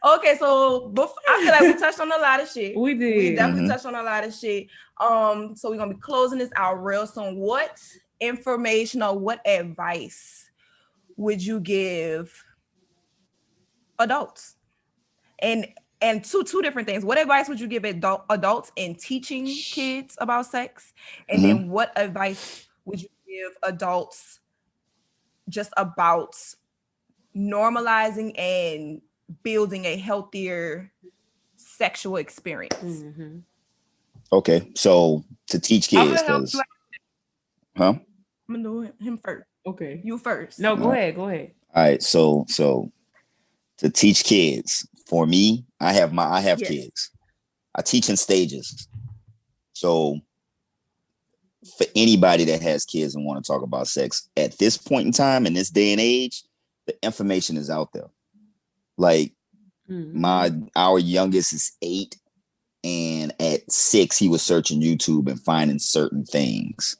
Okay, so I feel like we touched on a lot of shit. We did. We definitely Mhm. touched on a lot of shit. So we're gonna be closing this out real soon. What information or what advice would you give adults? And two different things. What advice would you give adults in teaching kids about sex? And Mhm. then what advice would you give adults just about normalizing and building a healthier sexual experience? Mhm. Okay, so to teach I'm kids, gonna help you because out. huh? I'm gonna do him first. Okay. You first. No, All right. go ahead. All right, so to teach kids, for me, I have Yes. kids. I teach in stages. So for anybody that has kids and want to talk about sex at this point in time in this day and age, the information is out there. Like our youngest is 8, and at 6 he was searching YouTube and finding certain things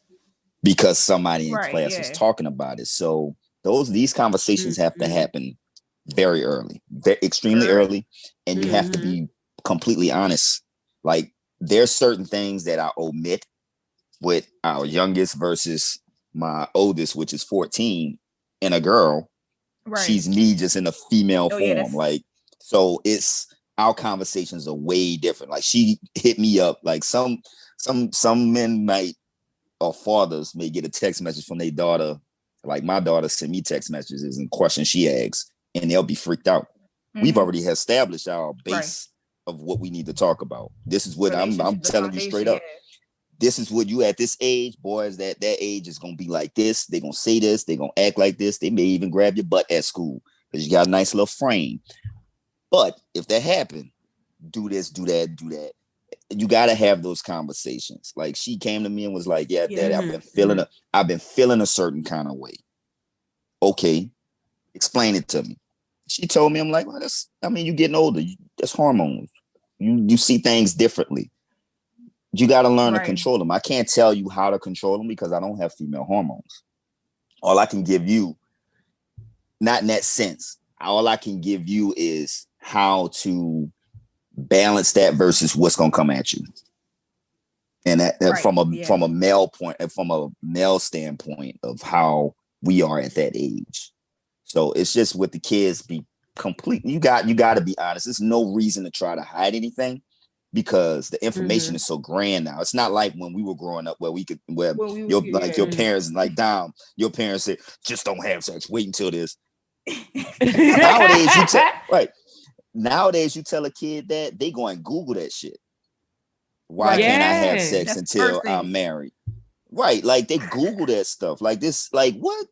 because somebody in Right. class was Yeah. talking about it. So these conversations have to happen very early, extremely early, and you have to be completely honest. Like there's certain things that I omit with our youngest versus my oldest, which is 14, and a girl. Right. She's me just in a female Oh, form. yeah, Like, so it's our conversations are way different. Like she hit me up. Like some men might or fathers may get a text message from their daughter. Like my daughter sent me text messages and questions she asks, and they'll be freaked out. We've already established our base of what we need to talk about. This is what I'm telling you straight up. This is what you at this age, boys, that age is going to be like this. They're going to say this. They're going to act like this. They may even grab your butt at school because you got a nice little frame. But if that happened, do this, do that, do that. You got to have those conversations. Like she came to me and was like, yeah, Daddy, I've been feeling a certain kind of way. Okay, explain it to me. She told me, I'm like, well, you're getting older. That's hormones. You see things differently. You got to learn to control them. I can't tell you how to control them because I don't have female hormones. All I can give you, not in that sense, all I can give you is how to balance that versus what's going to come at you. And that from a male standpoint of how we are at that age. So it's just with the kids, be complete. You got to be honest. There's no reason to try to hide anything, because the information is so grand now. It's not like when we were growing up where your parents, like Dom, your parents said, just don't have sex. Wait until this. Nowadays, you tell a kid that, they go and Google that shit. Why can't I have sex until I'm married? Right. Like they Google that stuff. Like this, like what?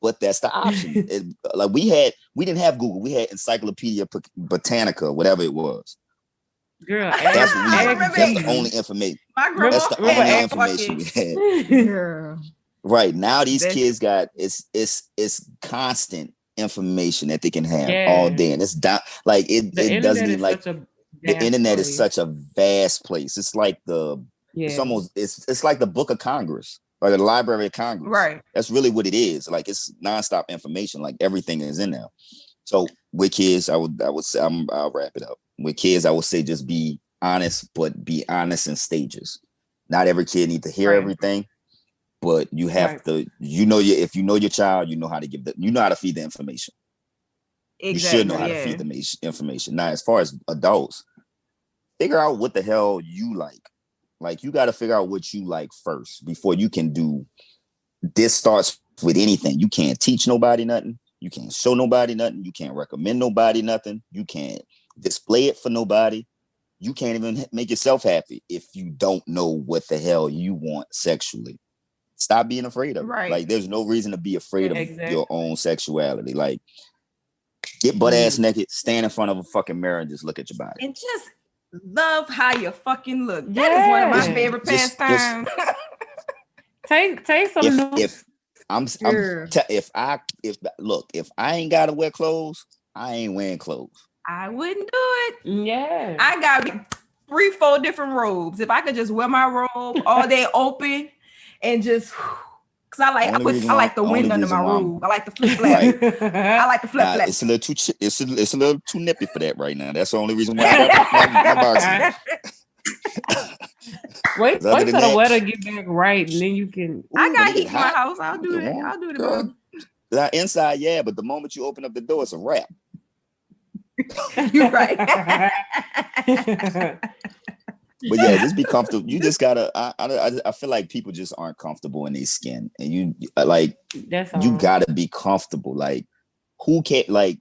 But that's the option. Like we didn't have Google. We had Encyclopedia Britannica, whatever it was. Girl, that's what we had. That's the only information. That's the only information we had. Girl. Right now, these kids got it's constant information that they can have all day, and it's down. Like it doesn't even like the internet is such a vast place. It's like it's like the Book of Congress. or the Library of Congress. Right. That's really what it is. Like it's nonstop information. Like everything is in there. So with kids, I would say I'll wrap it up. With kids, I would say just be honest, but be honest in stages. Not every kid needs to hear everything, but you have to. If you know your child, you know how to how to feed the information. Exactly, you should know how to feed the information. Now, as far as adults, figure out what the hell you like. Like you got to figure out what you like first before you can do. This starts with anything. You can't teach nobody nothing. You can't show nobody nothing. You can't recommend nobody nothing. You can't display it for nobody. You can't even make yourself happy if you don't know what the hell you want sexually. Stop being afraid of it. Right. Like there's no reason to be afraid of your own sexuality. Like get butt ass naked, stand in front of a fucking mirror and just look at your body. And just love how you fucking look. That is one of my favorite pastimes. Take some if I ain't gotta wear clothes, I ain't wearing clothes. I wouldn't do it. Yeah. I got 3-4 different robes. If I could just wear my robe all day open and just because I like the wind under my robe. I like the flip flap. I like the flip flap. It's a little too nippy for that right now. That's the only reason why I got my boxes. Wait till the weather get back right, and then you can. I got heat in my house. I'll do it. I'll do it. Inside, yeah, but the moment you open up the door, it's a wrap. You're right. But yeah, just be comfortable. You just gotta. I feel like people just aren't comfortable in their skin, and you gotta be comfortable. Like, who can't? Like,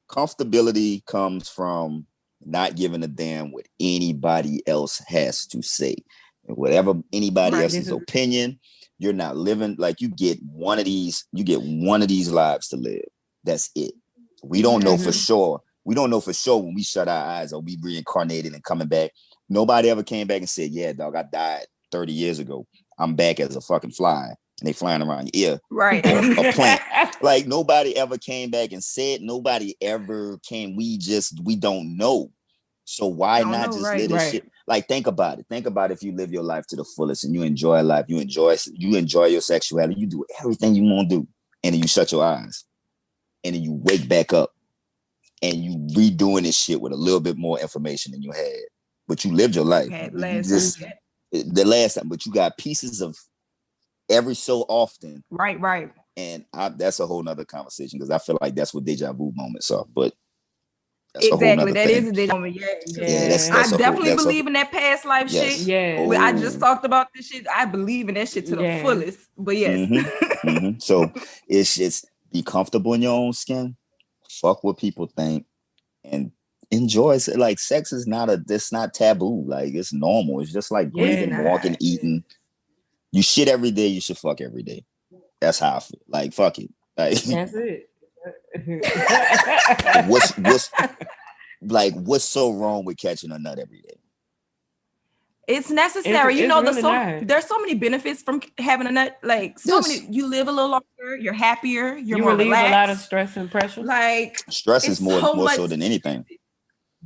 comfortability comes from not giving a damn what anybody else has to say, and whatever anybody else's opinion. You're not living like you get one of these. You get one of these lives to live. That's it. We don't know for sure. We don't know for sure when we shut our eyes or we reincarnated and coming back. Nobody ever came back and said, yeah, dog, I died 30 years ago. I'm back as a fucking fly. And they flying around your ear. Right. Or a plant. Like nobody ever came back and said, nobody ever came. We don't know. So why not just live this shit? Like, think about it. Think about if you live your life to the fullest and you enjoy life. You enjoy your sexuality. You do everything you want to do. And then you shut your eyes. And then you wake back up. And you redoing this shit with a little bit more information than you had. But you lived your life. The last time, but you got pieces of every so often. Right. And that's a whole nother conversation because I feel like that's what deja vu moments are. But that's exactly, that is a deja vu moment. Yeah. That's I definitely believe in that past life shit. Yeah, I just talked about this shit. I believe in that shit to the fullest. But yes. So it's just be comfortable in your own skin. Fuck what people think and enjoy it. Like sex is it's not taboo. Like it's normal. It's just like breathing, walking, eating. You shit every day, you should fuck every day. That's how I feel. Like fuck it. Like that's it. what's so wrong with catching a nut every day? It's necessary. There's so many benefits from having a nut. Like many, you live a little longer, you're happier, you're more relieve relaxed. A lot of stress and pressure. Like stress is more so than anything.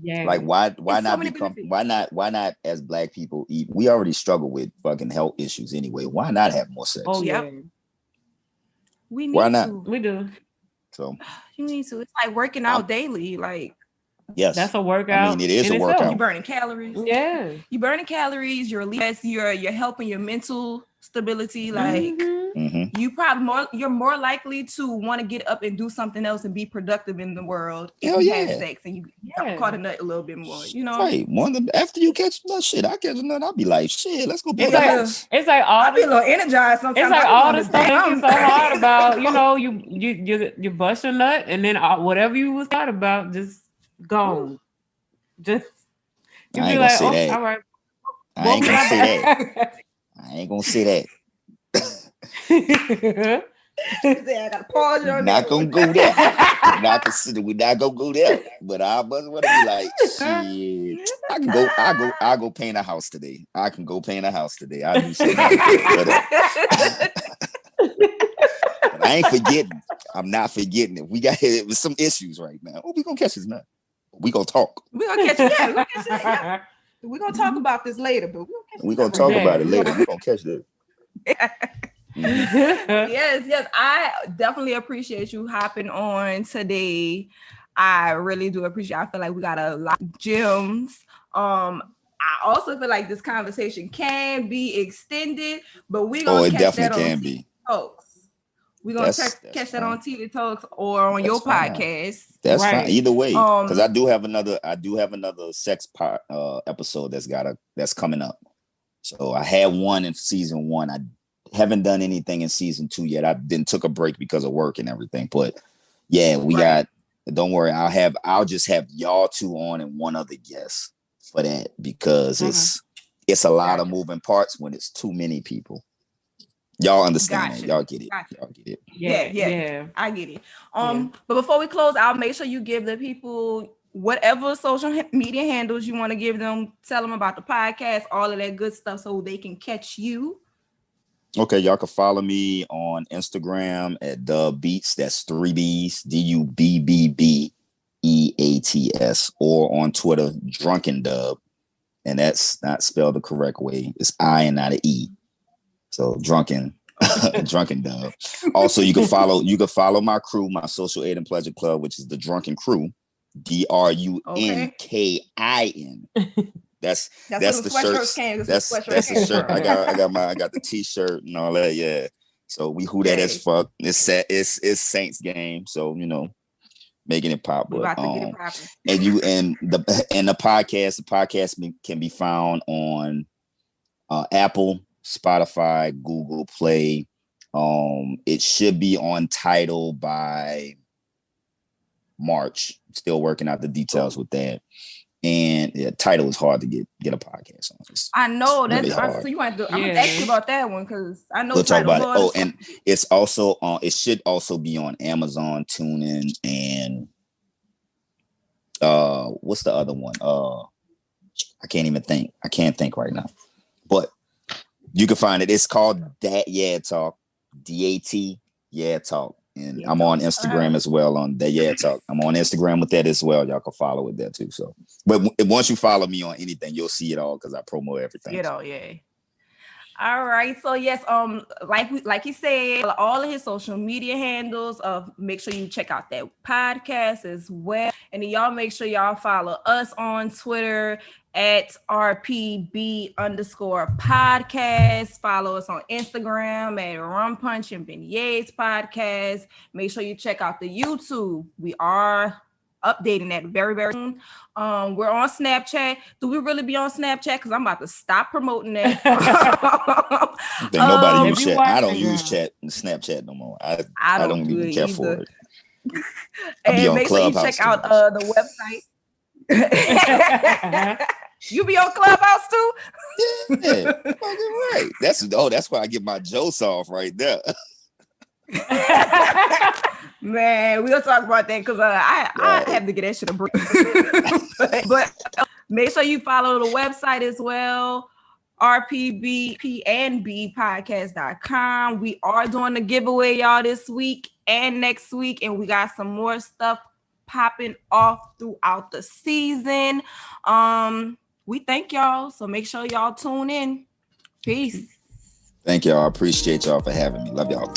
Yeah. Like why not as Black people eat? We already struggle with fucking health issues anyway. Why not have more sex? Oh yeah. We need why not? to. We do. So you need to. It's like working out daily. Like yes, that's a workout. I mean, it is a workout. You're burning calories. Yeah, you're burning calories. You're helping your mental stability. Like you're more likely to want to get up and do something else and be productive in the world if you have sex and you caught a nut a little bit more. You know, right? After you catch nut, shit, I catch a nut. I'll be like, shit, let's go. It's like all. I'll be a little energized sometimes. It's like all the stuff you're so hard about. You bust a nut and then whatever you was thought about just. Gone. Just I ain't gonna say that. All right. I ain't gonna say that. I ain't gonna say that. I gotta pause you on not gonna go there. We're not gonna go there. But I was want to be like, shit. I'll go paint a house today. I can go paint a house today. I'll do something. But I ain't forgetting. I'm not forgetting it. We got hit with some issues right now. Oh, we gonna catch this nut. We gonna talk. We're gonna catch it. We're gonna talk about this later, but we're gonna talk about it later. We're gonna catch this. Yes. I definitely appreciate you hopping on today. I really do appreciate. I feel like we got a lot of gems. I also feel like this conversation can be extended, but we're Oh, gonna it catch that definitely on can TV be. Talks. We're gonna That's catch that fine. on TV Talks or on That's your fine. podcast. That's fine. Right. Either way, because I do have another sex part episode that's coming up. So I had one in season 1. I haven't done anything in season 2 yet. I then took a break because of work and everything. But yeah, we got. Don't worry. I'll just have y'all two on and one other guest for that because it's a lot of moving parts when it's too many people. Y'all understand that? Y'all get it. Y'all get it. Yeah. I get it. But before we close, I'll make sure you give the people whatever social media handles you want to give them. Tell them about the podcast, all of that good stuff, so they can catch you. Okay, y'all can follow me on Instagram at Dubb Beats. That's 3 B's, DUBBBEATS, or on Twitter, Drunken Dubb, and that's not spelled the correct way. It's I and not an E. So Drunken Dubb. Also, you can follow my crew, my Social Aid and Pleasure Club, which is the Drunken Crew, DRUNKIN. That's the shirt. That's the shirt. I got the t-shirt and all that. Yeah. So we who that as fuck. It's set. It's Saints game. So making it pop. But and the podcast can be found on Apple, Spotify, Google Play. It should be on Tidal by March. Still working out the details with that. And Tidal is hard to get a podcast on. I know that's really hard. So you want to. I'm gonna ask you about that one because I know we'll talk about it. Oh, and it's also on. It should also be on Amazon, TuneIn, and what's the other one? I can't even think. I can't think right now. But you can find it. It's called Dat Yeah Talk. DAT Yeah Talk. And I'm on Instagram as well on Dat Yeah Talk. I'm on Instagram with that as well. Y'all can follow it there too. So, but once you follow me on anything, you'll see it all because I promote everything. Yeah. All right. So yes, like he said, all of his social media handles. Make sure you check out that podcast as well, and then y'all make sure y'all follow us on Twitter at RPB_podcast. Follow us on Instagram at Rum Punch and Beignets Podcast. Make sure you check out the YouTube. We are updating that very, very soon. We're on Snapchat. Do we really be on Snapchat? Because I'm about to stop promoting that. Nobody use chat. I don't use Snapchat no more. I don't even care for it. And make sure you check out the website. You be on Clubhouse too? Yeah, fucking right. That's why I get my joce off right there. Man, we'll talk about that because I have to get that shit a break. but make sure you follow the website as well, rpbpandbpodcast.com. We are doing a giveaway, y'all, this week and next week, and we got some more stuff popping off throughout the season. We thank y'all, so make sure y'all tune in. Peace. Thank y'all. I appreciate y'all for having me. Love y'all.